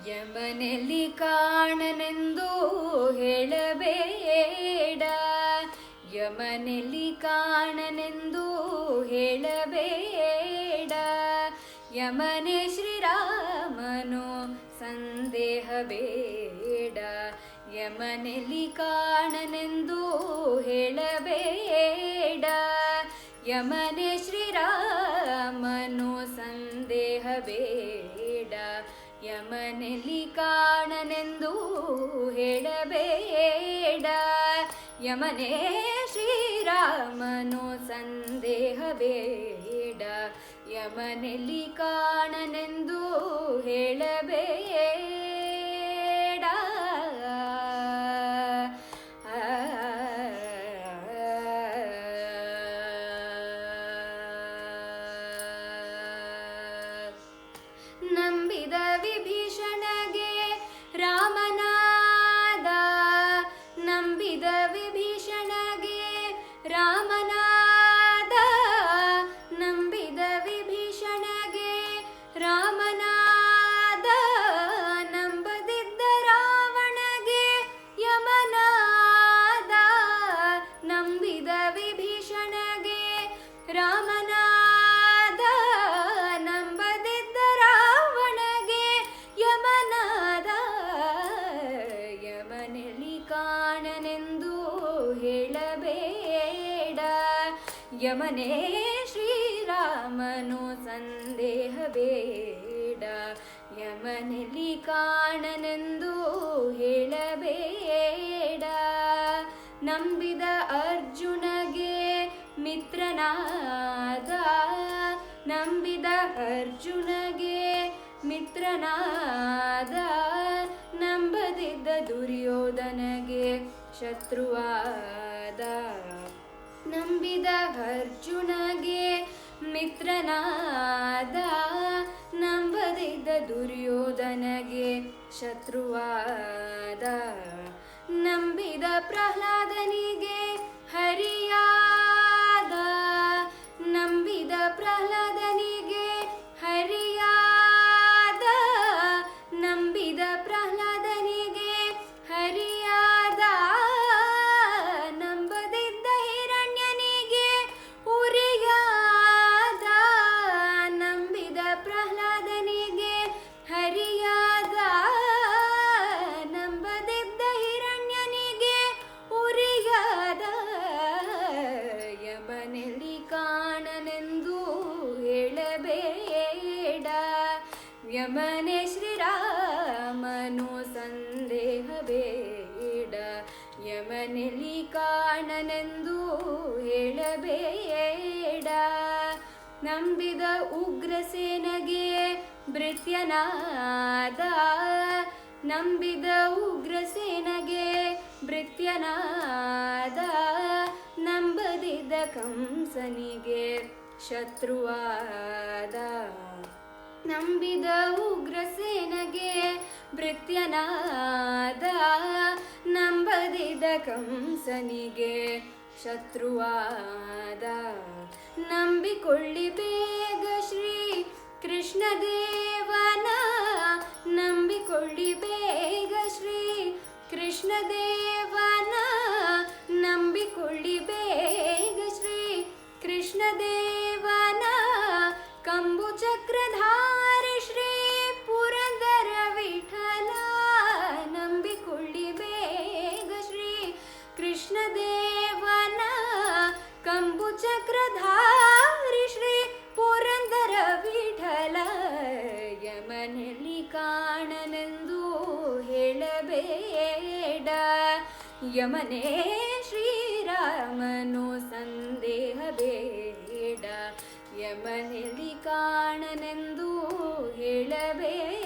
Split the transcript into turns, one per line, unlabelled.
ಯಮನೆಲ್ಲಿ ಕಾಣನೆಂದು ಹೇಳಬೇಡ, ಯಮನೆಲ್ಲಿ ಕಾಣನೆಂದು ಹೇಳಬೇಡ. ಯಮನೆ ಶ್ರೀರಾಮನು ಸಂದೇಹ ಬೇಡ, ಯಮನೆಲ್ಲಿ ಕಾಣನೆಂದು ಹೇಳಬೇಡ. ಯಮನೆ ಶ್ರೀರಾಮನು ಸಂದೇಹ ಬೇಡ, ಯಮನೆಲ್ಲಿ ಕಾಣನೆಂದು ಹೇಳಬೇಡ. ಯಮನೇ ಶ್ರೀರಾಮನು ಸಂದೇಹ ಬೇಡ, ಯಮನೆಲ್ಲಿ ಕಾಣನೆಂದು ಹೇಳಬೇಡ. ನಂಬಿದ ವಿಭೀಷಣಗೆ ರಾಮನಾದ, ನಂಬಿದ ವಿಭೀಷಣಗೆ ರಾಮನಾದ, ನಂಬಿದ ವಿಭೀಷಣಗೆ ರಾಮನಾದ. ನಂಬದಿದ್ದ ರಾವಣಗೆ ಯಮನಾದ, ನಂಬಿದ ವಿಭೀಷಣಗೆ ರಾಮನಾದ. ನಂಬದಿದ್ದ ರಾವಣಗೆ ಯಮನಾದ. ಯಮನೆಲ್ಲಿ ಕಾಣನೆಂದು ಹೇಳಬೇಡ, ಯಮನೇ ಶ್ರೀರಾಮನು ಸಂದೇಹ ಬೇಡ, ಯಮನೆಲ್ಲಿ ಕಾಣನೆಂದು ಹೇಳಬೇಡ. ನಂಬಿದ ಅರ್ಜುನಗೆ ಮಿತ್ರನಾದ, ನಂಬಿದ ಅರ್ಜುನಗೆ ಮಿತ್ರನಾದ. ನಂಬದಿದ್ದ ದುರ್ಯೋಧನಗೆ ಶತ್ರುವಾದ, ನಂಬಿದ ಅರ್ಜುನಗೆ ಮಿತ್ರನಾದ. ನಂಬದಿದ್ದ ದುರ್ಯೋಧನಗೆ ಶತ್ರುವಾದ. ನಂಬಿದ ಪ್ರಹ್ಲಾದನಿಗೆ ಹರಿಯಾದ, ನಂಬಿದ ಪ್ರಹ್ಲಾದನಿಗೆ ಹರಿಯಾದ. ನಂಬಿದ ಪ್ರಹ್ಲಾದನಿಗೆ ಹರಿಯಾದ. ನಂಬದಿದ್ದ ಹಿರಣ್ಯನಿಗೆ ಉರಿಯಾದ, ನಂಬಿದ ಪ್ರಹ್ಲಾದನಿಗೆ ಹರಿಯಾದ. ನಂಬದಿದ್ದ ಹಿರಣ್ಯನಿಗೆ ಉರಿಯಾದ. ಯಮನೆಲ್ಲಿ ಕಾಣನೆಂದು ಹೇಳಬೇಡ, ಯಮನೆ ಶ್ರೀರಾಮನು ಸಂದೇಹ ಬೇಡ, ಯಮನೆಲ್ಲಿ ಕಾಣನೆಂದು ಹೇಳಬೇಡ. ನಂಬಿದ ಉಗ್ರಸೇನಗೆ ಭೃತ್ಯನಾದ, ನಂಬಿದ ಉಗ್ರಸೇನಗೆ ಭೃತ್ಯನಾದ. ನಂಬದಿದ್ದ ಕಂಸನಿಗೆ ಶತ್ರುವಾದ, ನಂಬಿದ ಉಗ್ರಸೇನಗೆ ಭೃತ್ಯನಾದ. ನಂಬದಿದ್ದ ಕಂಸನಿಗೆ ಶತ್ರುವಾದ. ನಂಬಿಕೊಳ್ಳಿ ಬೇಗ ಶ್ರೀ ಕೃಷ್ಣದೇವನ, ನಂಬಿಕೊಳ್ಳಿ ಬೇಗ ಶ್ರೀ ಕೃಷ್ಣದೇವನ. ನಂಬಿಕೊಳ್ಳಿ ಬೇಗ ಶ್ರೀ ಕೃಷ್ಣದೇವನ. ಕಂಬು ಚಕ್ರಧಾರಿ ಶ್ರೀ ಪುರಂದರ ವಿಠಲ, ನಂಬಿಕೊಳ್ಳಿ ಬೇಗ ಶ್ರೀ ಕೃಷ್ಣದೇವನ. ಕಂಬು ಚಕ್ರಧಾರಿ ಶ್ರೀ ಪುರಂದರ ವಿಠಲ. ಯಮನೆಲ್ಲಿ ಕಾಣನೆಂದು ಹೇಳಬೇಡ, ಯಮನೇ ಶ್ರೀರಾಮನು ಸಂದೇಹ ಬೇಡ, ಯಮನೆಲ್ಲಿ ಕಾಣನೆಂದು ಹೇಳಬೇಡ.